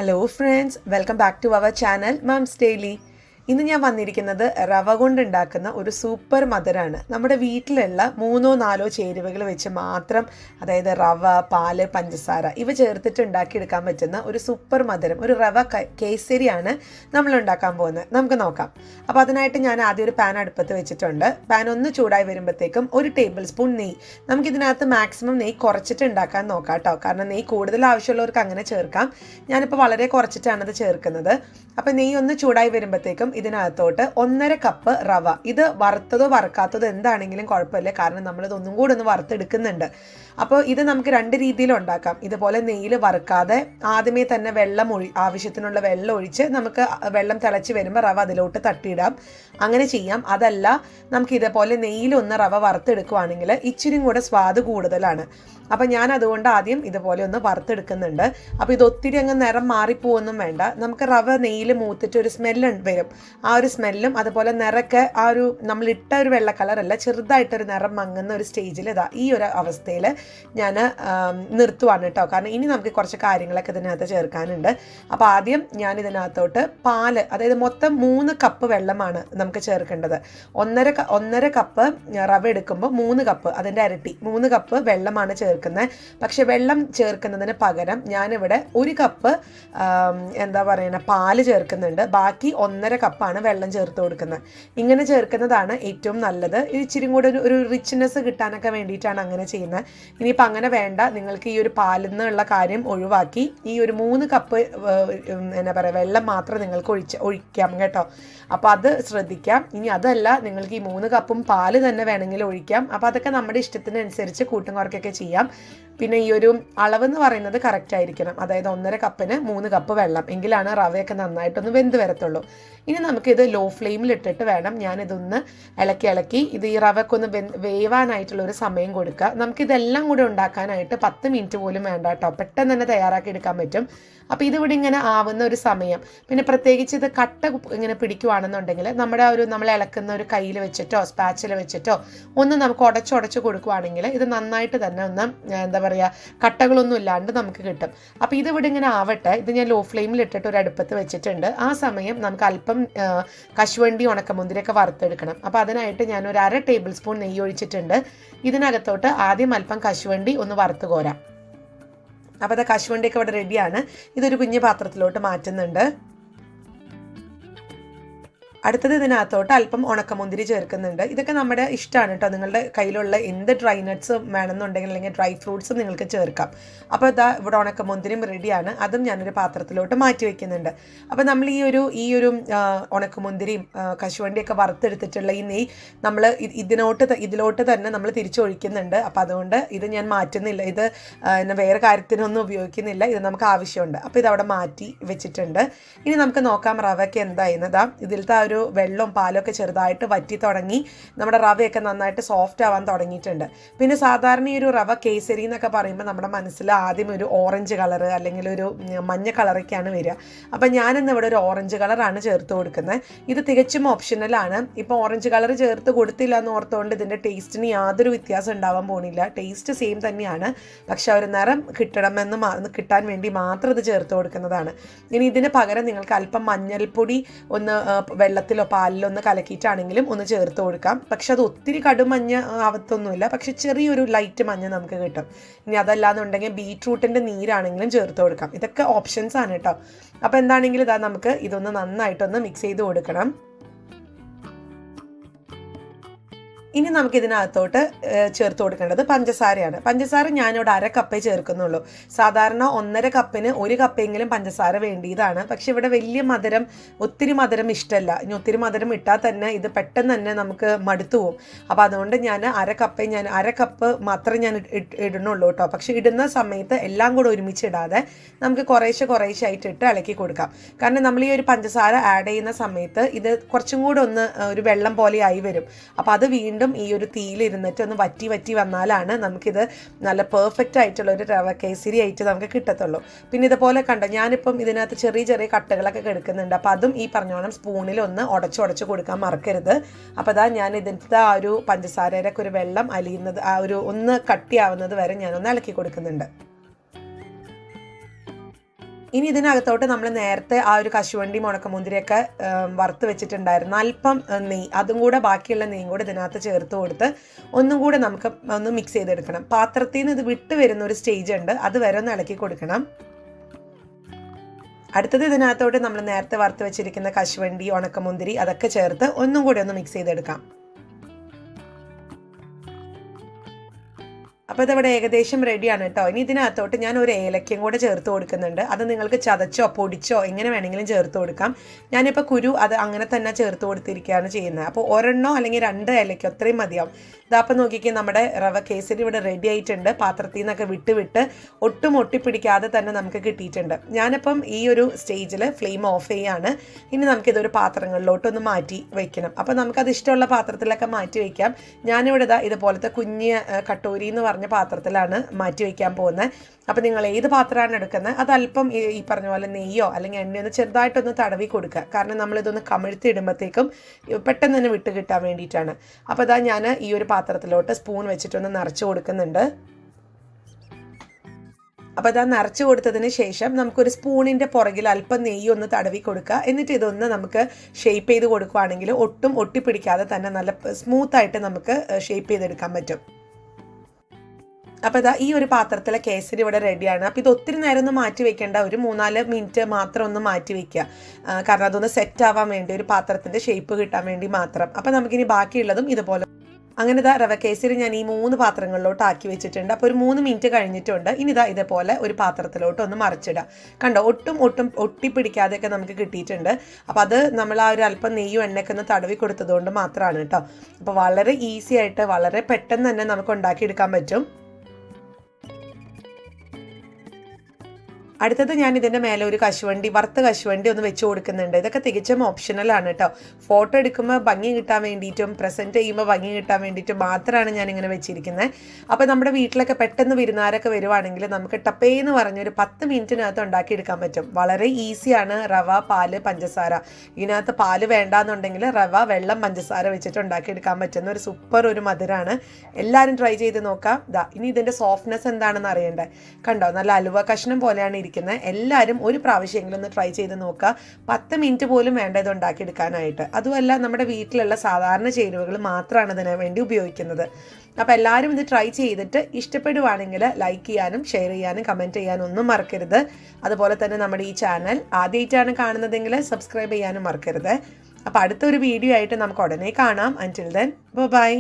Hello friends, welcome back to our channel mums daily. ഇന്ന് ഞാൻ വന്നിരിക്കുന്നത് റവ കൊണ്ടുണ്ടാക്കുന്ന ഒരു സൂപ്പർ മധുരമാണ്. നമ്മുടെ വീട്ടിലുള്ള 3-4 ചേരുവകൾ വെച്ച് മാത്രം, അതായത് റവ, പാല്, പഞ്ചസാര ഇവ ചേർത്തിട്ട് ഉണ്ടാക്കിയെടുക്കാൻ പറ്റുന്ന ഒരു സൂപ്പർ മധുരം, ഒരു റവ കേസരിയാണ് നമ്മൾ ഉണ്ടാക്കാൻ പോകുന്നത്. നമുക്ക് നോക്കാം. അപ്പോൾ അതിനായിട്ട് ഞാൻ ആദ്യം ഒരു പാൻ അടുപ്പത്ത് വെച്ചിട്ടുണ്ട്. പാൻ ഒന്ന് ചൂടായി വരുമ്പോഴത്തേക്കും 1 ടേബിൾ സ്പൂൺ നെയ്യ്. നമുക്കിതിനകത്ത് മാക്സിമം നെയ്യ് കുറച്ചിട്ട് ഉണ്ടാക്കാൻ നോക്കാം കേട്ടോ. കാരണം നെയ്യ് കൂടുതൽ ആവശ്യമുള്ളവർക്ക് അങ്ങനെ ചേർക്കാം. ഞാനിപ്പോൾ വളരെ കുറച്ചിട്ടാണ് ഇത് ചേർക്കുന്നത്. അപ്പോൾ നെയ്യ് ഒന്ന് ചൂടായി വരുമ്പോഴത്തേക്കും ഇതിനകത്തോട്ട് 1.5 കപ്പ് റവ. ഇത് വറുത്തതോ വറുക്കാത്തതോ എന്താണെങ്കിലും കുഴപ്പമില്ല, കാരണം നമ്മളിത് ഒന്നും കൂടെ ഒന്ന് വറുത്തെടുക്കുന്നുണ്ട്. അപ്പോൾ ഇത് നമുക്ക് 2 രീതിയിൽ ഉണ്ടാക്കാം. ഇതുപോലെ നെയ്യിൽ വറുക്കാതെ ആദ്യമേ തന്നെ ആവശ്യത്തിനുള്ള വെള്ളം ഒഴിച്ച് നമുക്ക് വെള്ളം തിളച്ച് വരുമ്പോൾ റവ അതിലോട്ട് തട്ടിയിടാം, അങ്ങനെ ചെയ്യാം. അതല്ല, നമുക്ക് ഇതേപോലെ നെയ്യിലൊന്ന് റവ വറുത്തെടുക്കുവാണെങ്കിൽ ഇച്ചിരി കൂടെ സ്വാദ് കൂടുതലാണ്. അപ്പം ഞാൻ അതുകൊണ്ട് ആദ്യം ഇതുപോലെ ഒന്ന് വറുത്തെടുക്കുന്നുണ്ട്. അപ്പോൾ ഇത് ഒത്തിരി അങ്ങ് നിറം മാറിപ്പോവൊന്നും വേണ്ട. നമുക്ക് റവ നെയ്യിൽ മൂത്തിട്ട് ഒരു സ്മെല്ല് വരും. ആ ഒരു സ്മെല്ലും അതുപോലെ നിറക്കെ ആ ഒരു നമ്മളിട്ട ഒരു വെള്ള കളറല്ല, ചെറുതായിട്ടൊരു നിറം മങ്ങുന്ന ഒരു സ്റ്റേജിൽ ഈ ഒരു അവസ്ഥയിൽ ഞാൻ നിർത്തുവാണ് കേട്ടോ. കാരണം ഇനി നമുക്ക് കുറച്ച് കാര്യങ്ങളൊക്കെ ഇതിനകത്ത് ചേർക്കാനുണ്ട്. അപ്പോൾ ആദ്യം ഞാൻ ഇതിനകത്തോട്ട് പാല്, അതായത് മൊത്തം 3 കപ്പ് വെള്ളമാണ് നമുക്ക് ചേർക്കേണ്ടത്. 1.5 കപ്പ് റവ എടുക്കുമ്പോൾ 3 കപ്പ്, അതിൻ്റെ ഇരട്ടി 3 കപ്പ് വെള്ളമാണ് ചേർക്കുന്നത്. പക്ഷെ വെള്ളം ചേർക്കുന്നതിന് പകരം ഞാനിവിടെ 1 കപ്പ് പാല് ചേർക്കുന്നുണ്ട്. ബാക്കി 1.5 കപ്പാണ് വെള്ളം ചേർത്ത് കൊടുക്കുന്നത്. ഇങ്ങനെ ചേർക്കുന്നതാണ് ഏറ്റവും നല്ലത്. ഇത് ഇച്ചിരി കൂടെ ഒരു റിച്ച്നെസ് കിട്ടാനൊക്കെ വേണ്ടിയിട്ടാണ് അങ്ങനെ ചെയ്യുന്നത്. ഇനിയിപ്പോൾ അങ്ങനെ വേണ്ട, നിങ്ങൾക്ക് ഈ ഒരു പാലിൽ നിന്നുള്ള കാര്യം ഒഴിവാക്കി ഈ ഒരു 3 കപ്പ് വെള്ളം മാത്രം നിങ്ങൾക്ക് ഒഴിക്കാം കേട്ടോ. അപ്പോൾ അത് ശ്രദ്ധിക്കാം. ഇനി അതല്ല, നിങ്ങൾക്ക് ഈ 3 കപ്പും പാല് തന്നെ വേണമെങ്കിൽ ഒഴിക്കാം. അപ്പോൾ അതൊക്കെ നമ്മുടെ ഇഷ്ടത്തിനനുസരിച്ച് കൂട്ടും കുറയ്ക്കൊക്കെ ചെയ്യാം. പിന്നെ ഈ ഒരു അളവെന്ന് പറയുന്നത് കറക്റ്റ് ആയിരിക്കണം. അതായത് 1.5 കപ്പിന് 3 കപ്പ് വെള്ളം, എങ്കിലാണ് റവയൊക്കെ നന്നായിട്ടൊന്ന് വെന്ത് വരത്തുള്ളൂ. ഇനി നമുക്കിത് ലോ ഫ്ലെയിമിൽ ഇട്ടിട്ട് വേണം ഞാനിതൊന്ന് ഇളക്കി ഇത് ഈ റവക്കൊന്ന് വേവാനായിട്ടുള്ള ഒരു സമയം കൊടുക്കുക. നമുക്കിതെല്ലാം കൂടെ ഉണ്ടാക്കാനായിട്ട് 10 മിനിറ്റ് പോലും വേണ്ട കേട്ടോ. പെട്ടെന്ന് തന്നെ തയ്യാറാക്കി എടുക്കാൻ പറ്റും. അപ്പോൾ ഇതിവിടെ ഇങ്ങനെ ആവുന്ന ഒരു സമയം, പിന്നെ പ്രത്യേകിച്ച് ഇത് കട്ട ഇങ്ങനെ പിടിക്കുവാണെന്നുണ്ടെങ്കിൽ നമ്മൾ ഇളക്കുന്ന ഒരു കയ്യിൽ വെച്ചിട്ടോ സ്പാച്ചിൽ വെച്ചിട്ടോ ഒന്ന് നമുക്ക് ഉടച്ച് കൊടുക്കുവാണെങ്കിൽ ഇത് നന്നായിട്ട് തന്നെ ഒന്ന് കട്ടകളൊന്നും ഇല്ലാണ്ട് നമുക്ക് കിട്ടും. അപ്പോൾ ഇതിവിടെ ഇങ്ങനെ ആവട്ടെ. ഇത് ഞാൻ ലോ ഫ്ലെയിമിൽ ഇട്ടിട്ട് ഒരു അടുപ്പത്ത് വെച്ചിട്ടുണ്ട്. ആ സമയം നമുക്ക് അല്പം കശുവണ്ടി, ഉണക്കമുന്തിരിയൊക്കെ വറുത്തെടുക്കണം. അപ്പോൾ അതിനായിട്ട് ഞാൻ ഒരു 1/2 ടേബിൾ സ്പൂൺ നെയ്യ് ഒഴിച്ചിട്ടുണ്ട്. ഇതിനകത്തോട്ട് ആദ്യം അല്പം കശുവണ്ടി ഒന്ന് വറുത്ത് കോരാം. അപ്പോൾ അത് കശുവണ്ടിയൊക്കെ ഇവിടെ റെഡിയാണ്. ഇതൊരു കുഞ്ഞു പാത്രത്തിലോട്ട് മാറ്റുന്നുണ്ട്. അടുത്തത് ഇതിനകത്തോട്ട് അല്പം ഉണക്കമുന്തിരി ചേർക്കുന്നുണ്ട്. ഇതൊക്കെ നമ്മുടെ ഇഷ്ടമാണ് കേട്ടോ. നിങ്ങളുടെ കയ്യിലുള്ള എന്ത് ഡ്രൈ നട്ട്സ് വേണമെന്നുണ്ടെങ്കിൽ അല്ലെങ്കിൽ ഡ്രൈ ഫ്രൂട്ട്സ് നിങ്ങൾക്ക് ചേർക്കാം. അപ്പോൾ ഇവിടെ ഉണക്കമുന്തിരിയും റെഡിയാണ്. അതും ഞാനൊരു പാത്രത്തിലോട്ട് മാറ്റി വയ്ക്കുന്നുണ്ട്. അപ്പോൾ നമ്മൾ ഈ ഒരു ഉണക്കമുന്തിരിയും കശുവണ്ടിയൊക്കെ വറുത്തെടുത്തിട്ടുള്ള ഈ നെയ്യ് നമ്മൾ ഇതിലോട്ട് തന്നെ നമ്മൾ തിരിച്ചൊഴിക്കുന്നുണ്ട്. അപ്പോൾ അതുകൊണ്ട് ഇത് ഞാൻ മാറ്റുന്നില്ല. ഇത് വേറെ കാര്യത്തിനൊന്നും ഉപയോഗിക്കുന്നില്ല. ഇത് നമുക്ക് ആവശ്യമുണ്ട്. അപ്പോൾ ഇതവിടെ മാറ്റി വെച്ചിട്ടുണ്ട്. ഇനി നമുക്ക് നോക്കാം റവയ്ക്ക് എന്തായിരുന്നതാ. ഇതിലത്തെ ഒരു വെള്ളവും പാലൊക്കെ ചെറുതായിട്ട് വറ്റി തുടങ്ങി. നമ്മുടെ റവയൊക്കെ നന്നായിട്ട് സോഫ്റ്റ് ആവാൻ തുടങ്ങിയിട്ടുണ്ട്. പിന്നെ സാധാരണ ഈ ഒരു റവ കേസരി എന്നൊക്കെ പറയുമ്പോൾ നമ്മുടെ മനസ്സിൽ ആദ്യം ഒരു ഓറഞ്ച് കളർ അല്ലെങ്കിൽ ഒരു മഞ്ഞ കളറൊക്കെയാണ് വരിക. അപ്പം ഞാനിന്ന് ഇവിടെ ഒരു ഓറഞ്ച് കളറാണ് ചേർത്ത് കൊടുക്കുന്നത്. ഇത് തികച്ചും ഓപ്ഷണലാണ്. ഇപ്പോൾ ഓറഞ്ച് കളർ ചേർത്ത് കൊടുത്തില്ല എന്ന് ഓർത്തുകൊണ്ട് ഇതിൻ്റെ ടേസ്റ്റിന് യാതൊരു വ്യത്യാസം ഉണ്ടാവാൻ പോകുന്നില്ല. ടേസ്റ്റ് സെയിം തന്നെയാണ്. പക്ഷെ ഒരു നിറം കിട്ടാൻ വേണ്ടി മാത്രം ഇത് ചേർത്ത് കൊടുക്കുന്നതാണ്. ഇനി ഇതിന് പകരം നിങ്ങൾക്ക് അല്പം മഞ്ഞൾപ്പൊടി ഒന്ന് വെള്ളത്തിലോ പാലിലോ ഒന്ന് കലക്കിയിട്ടാണെങ്കിലും ഒന്ന് ചേർത്ത് കൊടുക്കാം. പക്ഷെ അത് ഒത്തിരി കടുമഞ്ഞ ആവത്തൊന്നുമില്ല, പക്ഷെ ചെറിയൊരു ലൈറ്റ് മഞ്ഞ നമുക്ക് കിട്ടും. ഇനി അതല്ലാന്നുണ്ടെങ്കിൽ ബീറ്റ്റൂട്ടിൻ്റെ നീരാണെങ്കിലും ചേർത്ത് കൊടുക്കാം. ഇതൊക്കെ ഓപ്ഷൻസ് ആണ് കേട്ടോ. അപ്പോൾ എന്താണെങ്കിലും നമുക്ക് ഇതൊന്ന് നന്നായിട്ടൊന്ന് മിക്സ് ചെയ്ത് കൊടുക്കണം. ഇനി നമുക്കിതിനകത്തോട്ട് ചേർത്ത് കൊടുക്കേണ്ടത് പഞ്ചസാരയാണ്. പഞ്ചസാര ഞാനിവിടെ 1/2 കപ്പേ ചേർക്കുന്നുള്ളൂ. സാധാരണ 1.5 കപ്പിന് 1 കപ്പെങ്കിലും പഞ്ചസാര വേണ്ടിയതാണ്. പക്ഷെ ഇവിടെ ഒത്തിരി മധുരം ഇഷ്ടമല്ല. ഇനി ഒത്തിരി മധുരം ഇട്ടാൽ തന്നെ ഇത് പെട്ടെന്ന് തന്നെ നമുക്ക് മടുത്തു പോകും. അപ്പോൾ അതുകൊണ്ട് ഞാൻ 1/2 കപ്പ് മാത്രമേ ഞാൻ ഇടുന്നുള്ളൂ കേട്ടോ. പക്ഷെ ഇടുന്ന സമയത്ത് എല്ലാം കൂടെ ഒരുമിച്ച് ഇടാതെ നമുക്ക് കുറേശ്ശെ ആയിട്ട് ഇട്ട് ഇളക്കി കൊടുക്കാം. കാരണം നമ്മൾ ഈ ഒരു പഞ്ചസാര ആഡ് ചെയ്യുന്ന സമയത്ത് ഇത് കുറച്ചും കൂടെ ഒന്ന് ഒരു വെള്ളം പോലെ ആയി വരും. അപ്പോൾ അത് വീണ്ടും ഈ ഒരു തീയിലിരുന്നിട്ട് ഒന്ന് വറ്റി വന്നാലാണ് നമുക്കിത് നല്ല പെർഫെക്റ്റ് ആയിട്ടുള്ള ഒരു റവ കേസരി ആയിട്ട് നമുക്ക് കിട്ടത്തുള്ളൂ. പിന്നെ ഇതുപോലെ കണ്ടോ, ഞാനിപ്പം ഇതിനകത്ത് ചെറിയ കട്ടകളൊക്കെ കിടക്കുന്നുണ്ട്. അപ്പോൾ അതും ഈ പറഞ്ഞോണം സ്പൂണിൽ ഒന്ന് ഉടച്ച് കൊടുക്കാൻ മറക്കരുത്. അപ്പോൾ ഞാൻ ഇതിൻ്റെ ആ ഒരു പഞ്ചസാരയുടെ ഒരു വെള്ളം അലിയുന്നത്, ആ ഒരു ഒന്ന് കട്ടിയാവുന്നത് വരെ ഞാനൊന്ന് ഇളക്കി കൊടുക്കുന്നുണ്ട്. ഇനി ഇതിനകത്തോട്ട് നമ്മൾ നേരത്തെ ആ ഒരു കശുവണ്ടി ഉണക്കമുന്തിരിയൊക്കെ വറുത്ത് വെച്ചിട്ടുണ്ടായിരുന്നു. അല്പം നെയ്യ്, അതും കൂടെ ബാക്കിയുള്ള നെയ്യും കൂടെ ഇതിനകത്ത് ചേർത്ത് കൊടുത്ത് ഒന്നും കൂടെ നമുക്ക് ഒന്ന് മിക്സ് ചെയ്തെടുക്കണം. പാത്രത്തിൽ നിന്ന് ഇത് വിട്ട് വരുന്ന ഒരു സ്റ്റേജ് ഉണ്ട്, അത് വരെ ഒന്ന് ഇളക്കി കൊടുക്കണം. അടുത്തത് ഇതിനകത്തോട്ട് നമ്മൾ നേരത്തെ വറുത്ത് വെച്ചിരിക്കുന്ന കശുവണ്ടി ഉണക്കമുന്തിരി അതൊക്കെ ചേർത്ത് ഒന്നും കൂടി ഒന്ന് മിക്സ് ചെയ്തെടുക്കാം. അപ്പോൾ ഇതിവിടെ ഏകദേശം റെഡിയാണ് കേട്ടോ. ഇനി ഇതിനകത്തോട്ട് ഞാൻ ഒരു ഏലക്കയും കൂടെ ചേർത്ത് കൊടുക്കുന്നുണ്ട്. അത് നിങ്ങൾക്ക് ചതച്ചോ പൊടിച്ചോ എങ്ങനെ വേണമെങ്കിലും ചേർത്ത് കൊടുക്കാം. ഞാനിപ്പോൾ കുരു അത് അങ്ങനെ തന്നെ ചേർത്ത് കൊടുത്തിരിക്കുകയാണ് ചെയ്യുന്നത്. അപ്പോൾ ഒരെണ്ണോ അല്ലെങ്കിൽ 2 ഏലക്കോ അത്രയും മതിയാവും. ഇതാപ്പം നോക്കിക്കേ, നമ്മുടെ റവ കേസരി ഇവിടെ റെഡി ആയിട്ടുണ്ട്. പാത്രത്തിൽ നിന്നൊക്കെ വിട്ട് ഒട്ടും ഒട്ടിപ്പിടിക്കാതെ തന്നെ നമുക്ക് കിട്ടിയിട്ടുണ്ട്. ഞാനിപ്പം ഈ ഒരു സ്റ്റേജിൽ ഫ്ലെയിം ഓഫ് ചെയ്യാണ്. ഇനി നമുക്കിതൊരു പാത്രങ്ങളിലോട്ടൊന്ന് മാറ്റി വയ്ക്കണം. അപ്പോൾ നമുക്കത് ഇഷ്ടമുള്ള പാത്രത്തിലൊക്കെ മാറ്റി വയ്ക്കാം. ഞാനിവിടെ ഇതുപോലത്തെ കുഞ്ഞ് കട്ടോരി എന്ന് പറഞ്ഞ പാത്രത്തിലാണ് മാറ്റി വയ്ക്കാൻ പോകുന്നത്. അപ്പോൾ നിങ്ങൾ ഏത് പാത്രമാണ് എടുക്കുന്നത് അതല്പം ഈ പറഞ്ഞ പോലെ നെയ്യോ അല്ലെങ്കിൽ എണ്ണയൊന്ന് ചെറുതായിട്ടൊന്ന് തടവി കൊടുക്കുക. കാരണം നമ്മളിതൊന്ന് കമിഴ്ത്തി ഇടുമ്പോഴത്തേക്കും പെട്ടെന്ന് തന്നെ വിട്ട് കിട്ടാൻ വേണ്ടിയിട്ടാണ്. അപ്പോൾ ഞാൻ ഈ ഒരു പാത്രത്തിലോട്ട് സ്പൂൺ വെച്ചിട്ടൊന്ന് നിറച്ച് കൊടുക്കുന്നുണ്ട്. അപ്പോൾ അത് നിറച്ച് കൊടുത്തതിന് ശേഷം നമുക്കൊരു സ്പൂണിൻ്റെ പുറകിൽ അല്പം നെയ്യ് ഒന്ന് തടവി കൊടുക്കുക. എന്നിട്ട് ഇതൊന്ന് നമുക്ക് ഷേപ്പ് ചെയ്ത് കൊടുക്കുകയാണെങ്കിൽ ഒട്ടും ഒട്ടിപ്പിടിക്കാതെ തന്നെ നല്ല സ്മൂത്തായിട്ട് നമുക്ക് ഷേപ്പ് ചെയ്തെടുക്കാൻ പറ്റും. അപ്പോൾ ഈ ഒരു പാത്രത്തിലെ കേസരി ഇവിടെ റെഡിയാണ്. അപ്പോൾ ഇത് ഒത്തിരി നേരം ഒന്ന് മാറ്റി വെക്കേണ്ട, ഒരു 3-4 മിനിറ്റ് മാത്രം ഒന്ന് മാറ്റി വെക്കുക. കാരണം അതൊന്ന് സെറ്റ് ആവാൻ വേണ്ടി, ഒരു പാത്രത്തിൻ്റെ ഷേപ്പ് കിട്ടാൻ വേണ്ടി മാത്രം. അപ്പോൾ നമുക്കിനി ബാക്കിയുള്ളതും ഇതുപോലെ അങ്ങനെ റവ കേസരി ഞാൻ ഈ 3 പാത്രങ്ങളിലോട്ട് ആക്കി വെച്ചിട്ടുണ്ട്. അപ്പോൾ ഒരു 3 മിനിറ്റ് കഴിഞ്ഞിട്ടുണ്ട്. ഇനി ഇതേപോലെ ഒരു പാത്രത്തിലോട്ട് ഒന്ന് മറിച്ചിടുക. കണ്ടോ, ഒട്ടും ഒട്ടിപ്പിടിക്കാതെയൊക്കെ നമുക്ക് കിട്ടിയിട്ടുണ്ട്. അപ്പോൾ അത് നമ്മൾ ആ ഒരു അല്പം നെയ്യും എണ്ണയൊക്കെ ഒന്ന് തടവി കൊടുത്തതുകൊണ്ട് മാത്രമാണ് കേട്ടോ. അപ്പോൾ വളരെ ഈസി ആയിട്ട് വളരെ പെട്ടെന്ന് തന്നെ നമുക്ക് ഉണ്ടാക്കിയെടുക്കാൻ പറ്റും. അടുത്തത് ഞാൻ ഇതിൻ്റെ മേലെ ഒരു വറുത്ത കശുവണ്ടി ഒന്ന് വെച്ച് കൊടുക്കുന്നുണ്ട്. ഇതൊക്കെ തികച്ചും ഓപ്ഷണലാണ് കേട്ടോ. ഫോട്ടോ എടുക്കുമ്പോൾ ഭംഗി കിട്ടാൻ വേണ്ടിയിട്ടും പ്രസൻറ്റ് ചെയ്യുമ്പോൾ ഭംഗി കിട്ടാൻ വേണ്ടിയിട്ടും മാത്രമാണ് ഞാനിങ്ങനെ വെച്ചിരിക്കുന്നത്. അപ്പോൾ നമ്മുടെ വീട്ടിലൊക്കെ പെട്ടെന്ന് വിരുന്നാരൊക്കെ വരുവാണെങ്കിൽ നമുക്ക് ടപ്പേന്ന് പറഞ്ഞൊരു 10 മിനിറ്റിനകത്ത് ഉണ്ടാക്കിയെടുക്കാൻ പറ്റും. വളരെ ഈസിയാണ്. റവ, പാല്, പഞ്ചസാര. ഇതിനകത്ത് പാല് വേണ്ടാന്നുണ്ടെങ്കിൽ റവ, വെള്ളം, പഞ്ചസാര വെച്ചിട്ട് ഉണ്ടാക്കിയെടുക്കാൻ പറ്റുന്ന ഒരു സൂപ്പർ ഒരു മധുരമാണ്. എല്ലാവരും ട്രൈ ചെയ്ത് നോക്കാം. ഇനി ഇതിൻ്റെ സോഫ്റ്റ്നെസ് എന്താണെന്ന് അറിയണ്ടേ. കണ്ടോ, നല്ല അലുവ കഷ്ണം പോലെയാണ് ഇരിക്കുന്നത്. എല്ലാവരും ഒരു പ്രാവശ്യമെങ്കിലും ഒന്ന് ട്രൈ ചെയ്ത് നോക്കുക. 10 മിനിറ്റ് പോലും വേണ്ട ഇത് ഉണ്ടാക്കിയെടുക്കാനായിട്ട്. അതുമല്ല, നമ്മുടെ വീട്ടിലുള്ള സാധാരണ ചേരുവകൾ മാത്രമാണ് ഇതിന് വേണ്ടി ഉപയോഗിക്കുന്നത്. അപ്പോൾ എല്ലാവരും ഇത് ട്രൈ ചെയ്തിട്ട് ഇഷ്ടപ്പെടുവാണെങ്കിൽ ലൈക്ക് ചെയ്യാനും ഷെയർ ചെയ്യാനും കമൻറ്റ് ചെയ്യാനും ഒന്നും മറക്കരുത്. അതുപോലെ തന്നെ നമ്മുടെ ഈ ചാനൽ ആദ്യമായിട്ടാണ് കാണുന്നതെങ്കിൽ സബ്സ്ക്രൈബ് ചെയ്യാനും മറക്കരുത്. അപ്പോൾ അടുത്തൊരു വീഡിയോ ആയിട്ട് നമുക്ക് ഉടനെ കാണാം. അൻറ്റിൽ ദെൻ ബൈ.